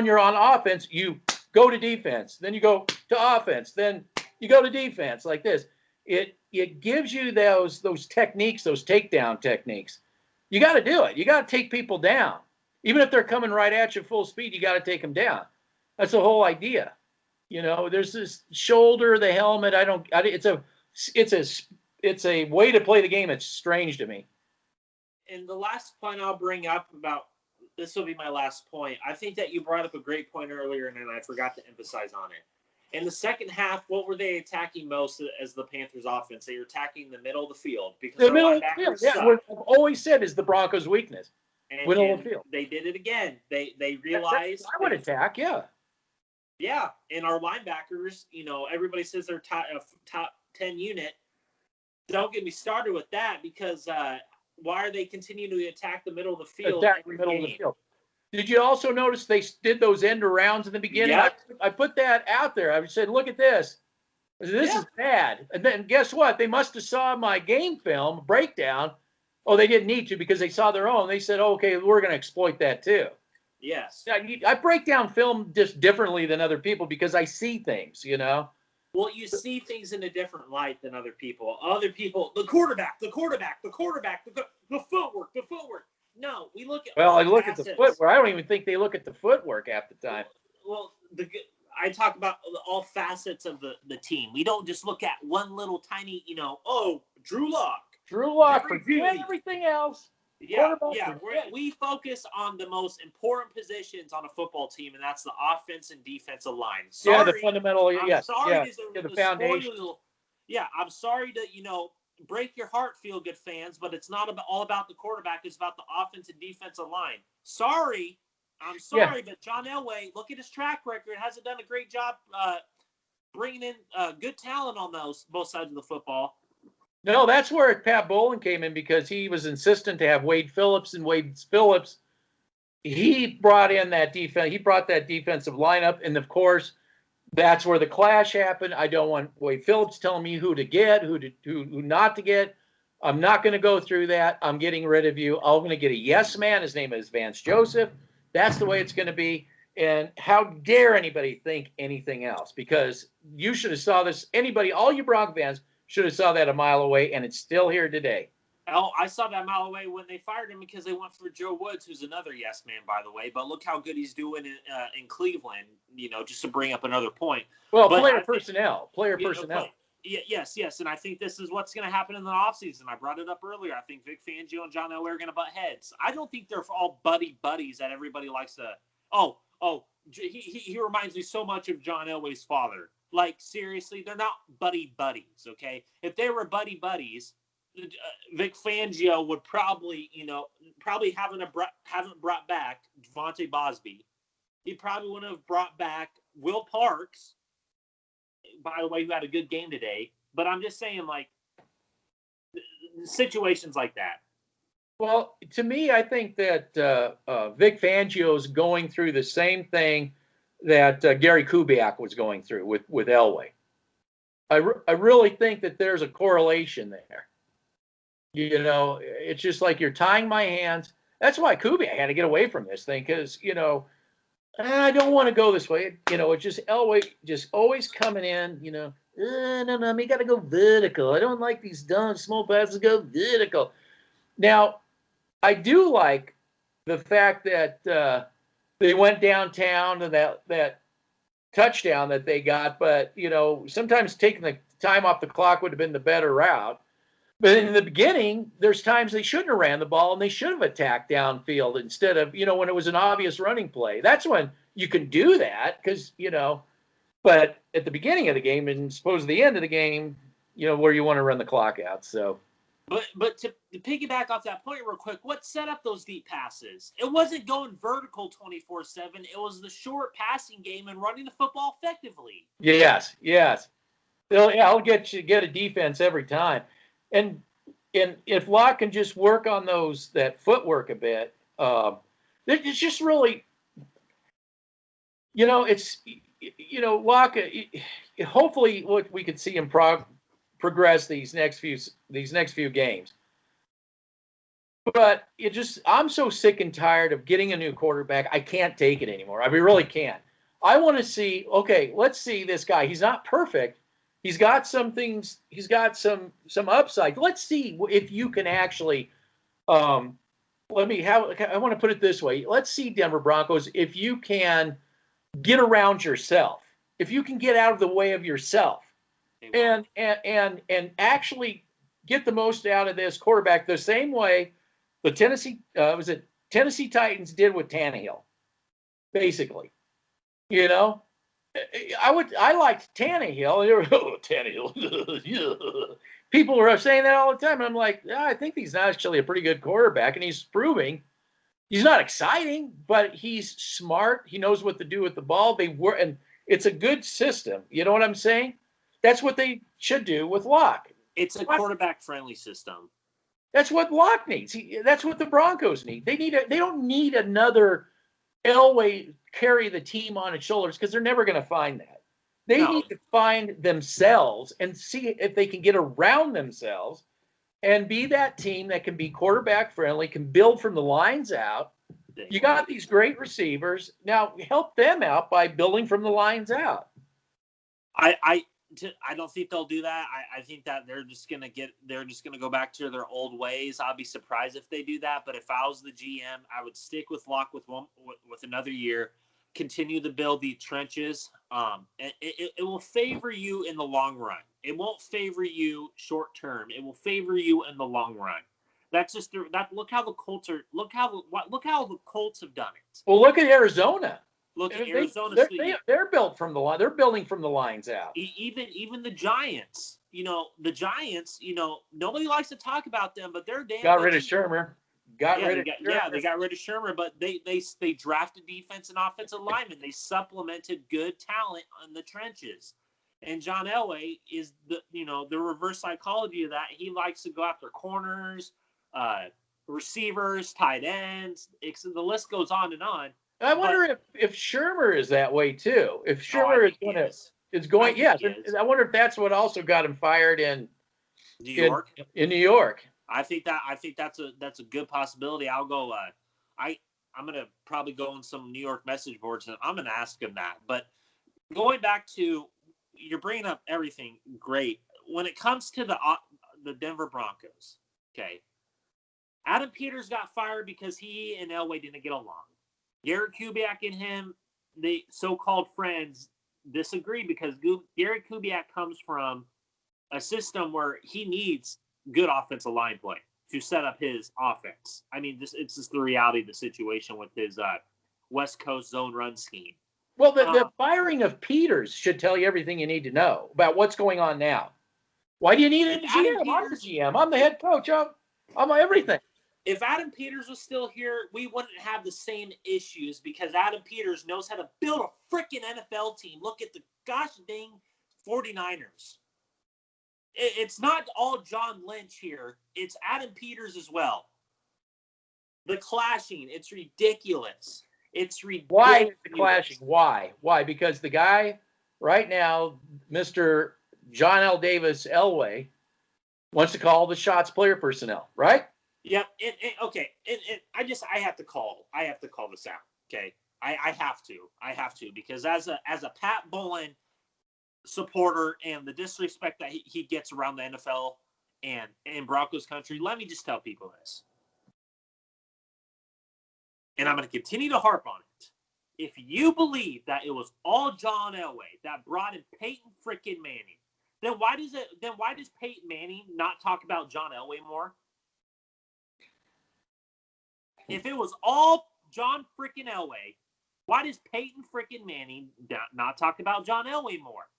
you're on offense, you go to defense, then you go to offense, then you go to defense like this. It gives you those techniques, those takedown techniques. You got to do it. You got to take people down. Even if they're coming right at you full speed, you got to take them down. That's the whole idea. There's this shoulder, the helmet. It's a way to play the game. It's strange to me. And the last point I'll bring up this will be my last point. I think that you brought up a great point earlier, and then I forgot to emphasize on it. In the second half, what were they attacking most as the Panthers offense? They were attacking the middle of the field because the middle of the field. Yeah, what I've always said is the Broncos' weakness. Middle of the field. They did it again. They realized I would attack. Yeah. Yeah, and our linebackers, everybody says they're top 10 unit. Don't get me started with that because why are they continuing to attack the middle of the field? Attack the middle of the field. Did you also notice they did those end arounds in the beginning? Yep. I put that out there. I said, look at this. This is bad. And then guess what? They must have saw my game film breakdown. Oh, they didn't need to because they saw their own. They said, okay, we're going to exploit that too. Yes. I break down film just differently than other people because I see things, Well, you see things in a different light than other people. Other people, the quarterback, the footwork. No, we look at. Well, I look at the footwork. I don't even think they look at the footwork half the time. Well, I talk about all facets of the team. We don't just look at one little tiny, Drew Lock. Forget everything else. Yeah. We focus on the most important positions on a football team, and that's the offense and defensive line. Sorry, the fundamental. I'm sorry the foundation. I'm sorry to break your heart, feel good fans, but it's not all about the quarterback. It's about the offense and defensive line. I'm sorry, but John Elway, look at his track record, hasn't done a great job bringing in good talent on both sides of the football. No, that's where Pat Bowlen came in because he was insistent to have Wade Phillips, and Wade Phillips, he brought in that defense. He brought that defensive lineup, and of course, that's where the clash happened. I don't want Wade Phillips telling me who to get, who not to get. I'm not going to go through that. I'm getting rid of you. I'm going to get a yes man. His name is Vance Joseph. That's the way it's going to be. And how dare anybody think anything else? Because you should have saw this. All you Bronco fans should have saw that a mile away, and it's still here today. Oh, I saw that a mile away when they fired him because they went for Joe Woods, who's another yes man, by the way. But look how good he's doing in Cleveland, just to bring up another point. Well, player personnel. Yes. And I think this is what's going to happen in the offseason. I brought it up earlier. I think Vic Fangio and John Elway are going to butt heads. I don't think they're all buddies that everybody likes to he reminds me so much of John Elway's father. Like, seriously, they're not buddies, okay? If they were buddies, Vic Fangio would probably haven't brought back De'Vante Bausby. He probably wouldn't have brought back Will Parks, by the way, who had a good game today. But I'm just saying, like, situations like that. Well, to me, I think that Vic Fangio is going through the same thing that Gary Kubiak was going through with Elway. I really think that there's a correlation there. You know, it's just like you're tying my hands. That's why Kubiak had to get away from this thing because, you know, I don't want to go this way. You know, it's just Elway just always coming in, you know, no, we got to go vertical. I don't like these dumb small passes, go vertical. Now, I do like the fact that they went downtown and that touchdown that they got, but, you know, sometimes taking the time off the clock would have been the better route. But in the beginning, there's times they shouldn't have ran the ball and they should have attacked downfield instead of, you know, when it was an obvious running play. That's when you can do that because, you know, but at the beginning of the game and suppose the end of the game, you know, where you want to run the clock out. So. But to piggyback off that point real quick, what set up those deep passes? It wasn't going vertical 24/7. It was the short passing game and running the football effectively. Yes. I'll get a defense every time. And if Lock can just work on that footwork a bit, it's just really, you know, it's, you know, Lock. Hopefully, what we could see him progress these next few games. But I'm so sick and tired of getting a new quarterback. I can't take it anymore. I really can't. I want to see. Okay, let's see this guy. He's not perfect. He's got some things. He's got some upside. Let's see if you can actually. I want to put it this way. Let's see, Denver Broncos, if you can get around yourself, if you can get out of the way of yourself, and actually get the most out of this quarterback the same way the Tennessee Titans did with Tannehill, basically. You know. I liked Tannehill. Tannehill. People were saying that all the time. And I'm like, I think he's actually a pretty good quarterback, and he's proving he's not exciting, but he's smart. He knows what to do with the ball. And it's a good system. You know what I'm saying? That's what they should do with Lock. It's a quarterback-friendly system. That's what Lock needs. That's what the Broncos need. They don't need another Elway carry the team on its shoulders because they're never going to find that. They need to find themselves and see if they can get around themselves and be that team that can be quarterback friendly, can build from the lines out. You got these great receivers. Now help them out by building from the lines out. I don't think they'll do that. I think that they're just gonna go back to their old ways. I'll be surprised if they do that. But if I was the GM, I would stick with Lock with another year, continue to build the trenches. It will favor you in the long run. It won't favor you short term. It will favor you in the long run. That's just that. Look how the Colts are. Look how the Colts have done it. Well, look at Arizona. Look at Arizona. They're built from the line. They're building from the lines out. Even the Giants. You know, the Giants. You know, nobody likes to talk about them, but they're damn. Got rid of Shermer. They got rid of Shermer, but they drafted defense and offensive linemen. They supplemented good talent in the trenches. And John Elway is the reverse psychology of that. He likes to go after corners, receivers, tight ends. The list goes on and on. I wonder if Shermer is that way too. If Shermer is going, yes. I wonder if that's what also got him fired in New York. In New York, I think that's a good possibility. I'll go. I'm gonna probably go on some New York message boards and I'm gonna ask him that. But going back to you're bringing up everything great when it comes to the Denver Broncos. Okay, Adam Peters got fired because he and Elway didn't get along. Gary Kubiak and him, the so-called friends, disagree because Gary Kubiak comes from a system where he needs good offensive line play to set up his offense. I mean, it's just the reality of the situation with his West Coast zone run scheme. Well, the firing of Peters should tell you everything you need to know about what's going on now. Why do you need a GM? I'm the GM. I'm the head coach. I'm everything. If Adam Peters was still here, we wouldn't have the same issues because Adam Peters knows how to build a freaking NFL team. Look at the gosh dang 49ers. it's not all John Lynch here. It's Adam Peters as well. The clashing, it's ridiculous. It's ridiculous. Why is the clashing? Why? Why? Because the guy right now, Mr. John L. Davis Elway, wants to call the shots player personnel, right? Yep. Okay. I have to call this out. Okay. I have to because as a Pat Bowlen supporter and the disrespect that he gets around the NFL and in Broncos country, let me just tell people this. And I'm going to continue to harp on it. If you believe that it was all John Elway that brought in Peyton frickin' Manning, then why does Peyton Manning not talk about John Elway more? If it was all John frickin' Elway, why does Peyton frickin' Manning not talk about John Elway more?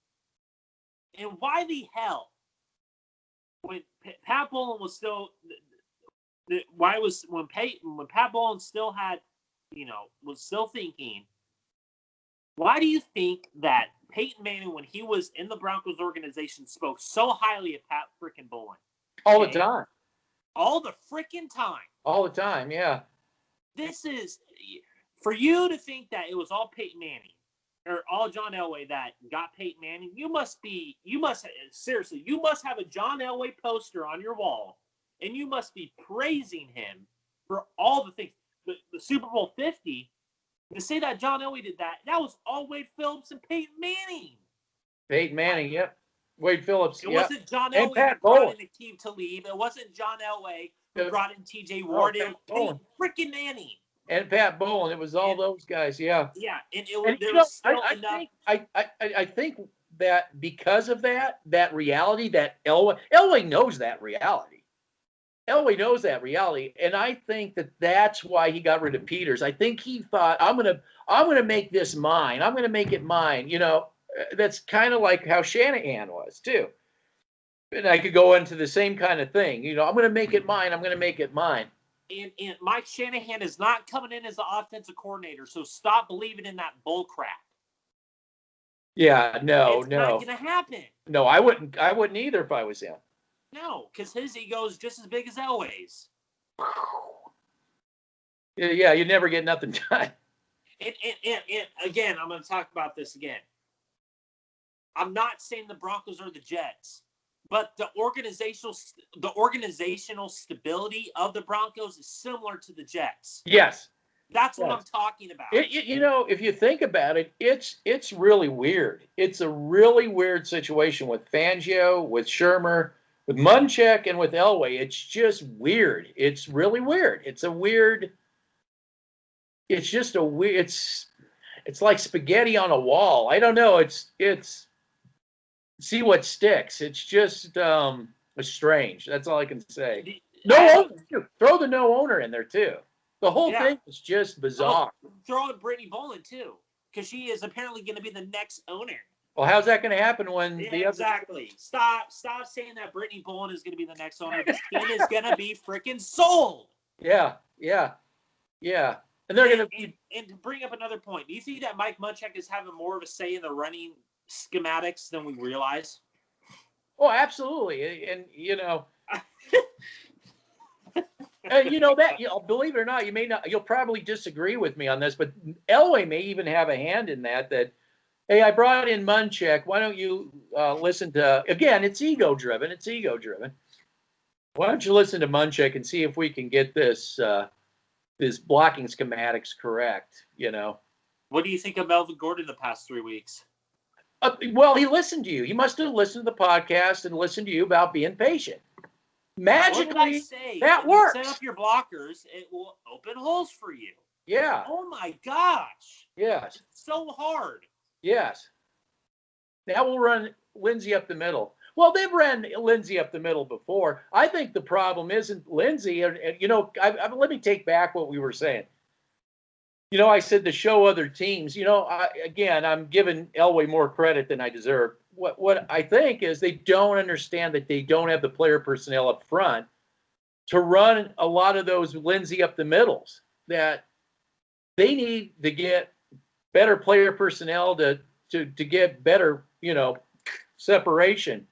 And why the hell, when Pat Bowlen was still, when Pat Bowlen still had, was still thinking, why do you think that Peyton Manning, when he was in the Broncos organization, spoke so highly of Pat frickin' Bowlen? All the time. All the frickin' time. All the time, yeah. This is, for you to think that it was all Peyton Manning or all John Elway that got Peyton Manning, you must have a John Elway poster on your wall, and you must be praising him for all the things. The Super Bowl 50, to say that John Elway did that was all Wade Phillips and Peyton Manning. Peyton Manning, yep. Wade Phillips, It wasn't John and Elway Pat who brought Bowlen. in Akeem Talib. It wasn't John Elway who brought in T.J. Ward. It was Peyton freaking Manning. And Pat Bowlen. It was all those guys, yeah. Yeah, and there was still enough. I think that because of that reality, that Elway knows that reality. Elway knows that reality, and I think that's why he got rid of Peters. I think he thought, I'm gonna make this mine. I'm gonna make it mine. That's kind of like how Shanahan was too. And I could go into the same kind of thing. I'm gonna make it mine. I'm gonna make it mine. And Mike Shanahan is not coming in as the offensive coordinator, so stop believing in that bull crap. Yeah, no. It's not gonna happen. No, I wouldn't either if I was him. No, because his ego is just as big as Elway's. Yeah, you never get nothing done. And again, I'm going to talk about this again. I'm not saying the Broncos are the Jets, but the organizational stability of the Broncos is similar to the Jets. Yes. That's what I'm talking about. If you think about it, it's really weird. It's a really weird situation with Fangio, with Shermer, with Munchak, and with Elway. It's just weird. It's really weird. It's like spaghetti on a wall. I don't know. It's see what sticks. It's just it's strange. That's all I can say. Owner. Throw the no owner in there too. The whole thing is just bizarre. Throw in Brittany Bowlen too, because she is apparently going to be the next owner. Well, how's that going to happen when exactly? Stop saying that Brittany Bowlen is going to be the next owner. This team is going to be freaking sold. Yeah. And they're going to and to bring up another point, do you think that Mike Munchak is having more of a say in the running schematics than we realize? Oh, absolutely. And believe it or not, you'll probably disagree with me on this, but Elway may even have a hand in that. Hey, I brought in Munchak. Why don't you listen to, again, it's ego driven. Why don't you listen to Munchak and see if we can get this blocking schematics correct, What do you think of Melvin Gordon the past 3 weeks? Well, he listened to you. He must have listened to the podcast and listened to you about being patient. Magically, that works. Set up your blockers, it will open holes for you. Yeah. Oh my gosh. Yes. It's so hard. Yes. Now we'll run Lindsey up the middle. Well, they've ran Lindsey up the middle before. I think the problem isn't Lindsey. Let me take back what we were saying. I said to show other teams. I'm giving Elway more credit than I deserve. What I think is they don't understand that they don't have the player personnel up front to run a lot of those Lindsey up the middles. That they need to get better player personnel to get better, separation.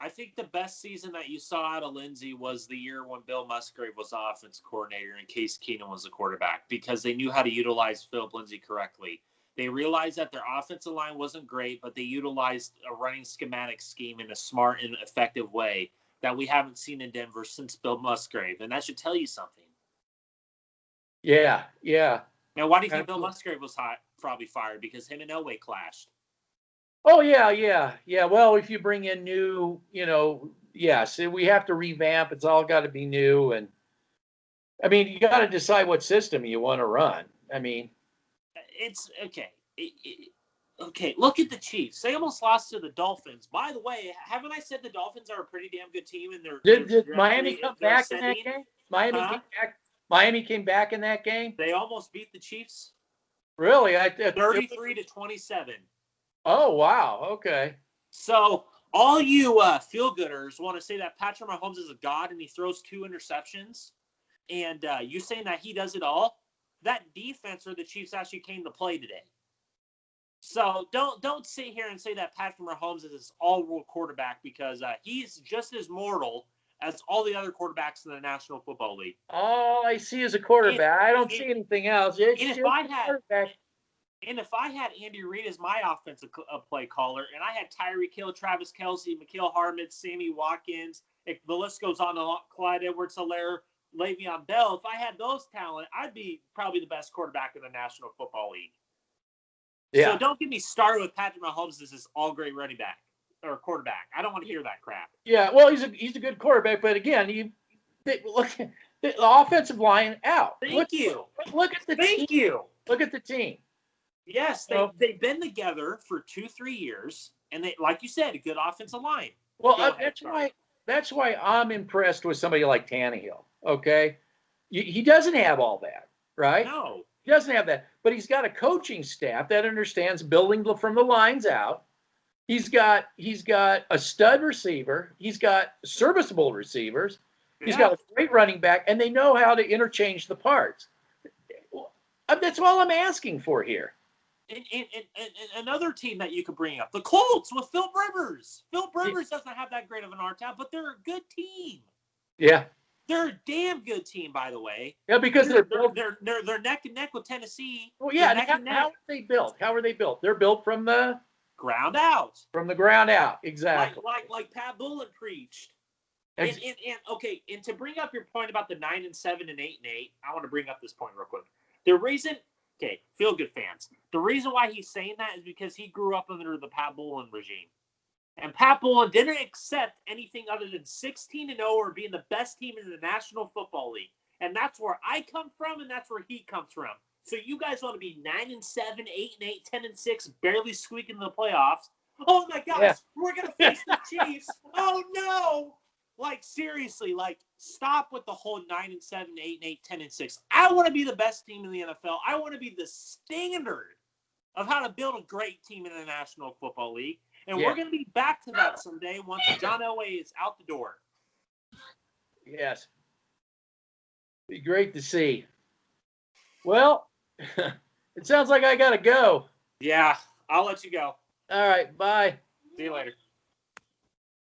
I think the best season that you saw out of Lindsey was the year when Bill Musgrave was offense coordinator and Case Keenum was the quarterback, because they knew how to utilize Philip Lindsey correctly. They realized that their offensive line wasn't great, but they utilized a running schematic scheme in a smart and effective way that we haven't seen in Denver since Bill Musgrave, and that should tell you something. Yeah, yeah. Now, why do you think Bill Musgrave was probably fired? Because him and Elway clashed. Oh, yeah. Well, if you bring in new, yes, we have to revamp. It's all got to be new. And, I mean, you got to decide what system you want to run. I mean. It's okay. Okay, look at the Chiefs. They almost lost to the Dolphins. By the way, haven't I said the Dolphins are a pretty damn good team? And Did Miami come back in that game? Miami came back in that game? They almost beat the Chiefs. Really? 33-27. Oh, wow. Okay. So all you feel-gooders want to say that Patrick Mahomes is a god and he throws 2 interceptions, and you saying that he does it all? That defense or the Chiefs actually came to play today. So don't sit here and say that Patrick Mahomes is this all-world quarterback, because he's just as mortal as all the other quarterbacks in the National Football League. All I see is a quarterback. I don't see anything else. If I had Andy Reid as my offensive play caller, and I had Tyreek Hill, Travis Kelce, Mecole Hardman, Sammy Watkins, if the list goes on, Clyde Edwards-Helaire, Le'Veon Bell, if I had those talent, I'd be probably the best quarterback in the National Football League. Yeah. So don't get me started with Patrick Mahomes as this all-great running back or quarterback. I don't want to hear that crap. Yeah, well, he's a good quarterback, but again, look, the offensive line out. Thank you. Look at the team. Thank you. Look at the team. Yes, they've been together for 2-3 years, and they, like you said, a good offensive line. Well, that's why I'm impressed with somebody like Tannehill. Okay, he doesn't have all that, right? No, he doesn't have that, but he's got a coaching staff that understands building from the lines out. He's got a stud receiver. He's got serviceable receivers. Yeah. He's got a great running back, and they know how to interchange the parts. That's all I'm asking for here. And another team that you could bring up, the Colts with Phil Rivers. Phil Rivers doesn't have that great of an arm talent, but they're a good team. Yeah. They're a damn good team, by the way. Yeah, because they're neck and neck with Tennessee. Well, yeah. How are they built? How are they built? They're built from the ground out. From the ground out, exactly. Like Pat Bullen preached. And to bring up your point about the 9-7 and 8-8, I want to bring up this point real quick. The reason, feel good fans. The reason why he's saying that is because he grew up under the Pat Bullen regime. And Pat Bullen didn't accept anything other than 16-0 or being the best team in the National Football League. And that's where I come from, and that's where he comes from. So you guys want to be 9-7, 8-8, 10-6, barely squeaking the playoffs. Oh my gosh, We're gonna face the Chiefs. Oh no! Like seriously, stop with the whole 9-7, 8-8, 10-6. I want to be the best team in the NFL. I want to be the standard of how to build a great team in the National Football League. And we're going to be back to that someday once John Elway is out the door. Yes. Be great to see. Well, it sounds like I got to go. Yeah, I'll let you go. All right, bye. See you later.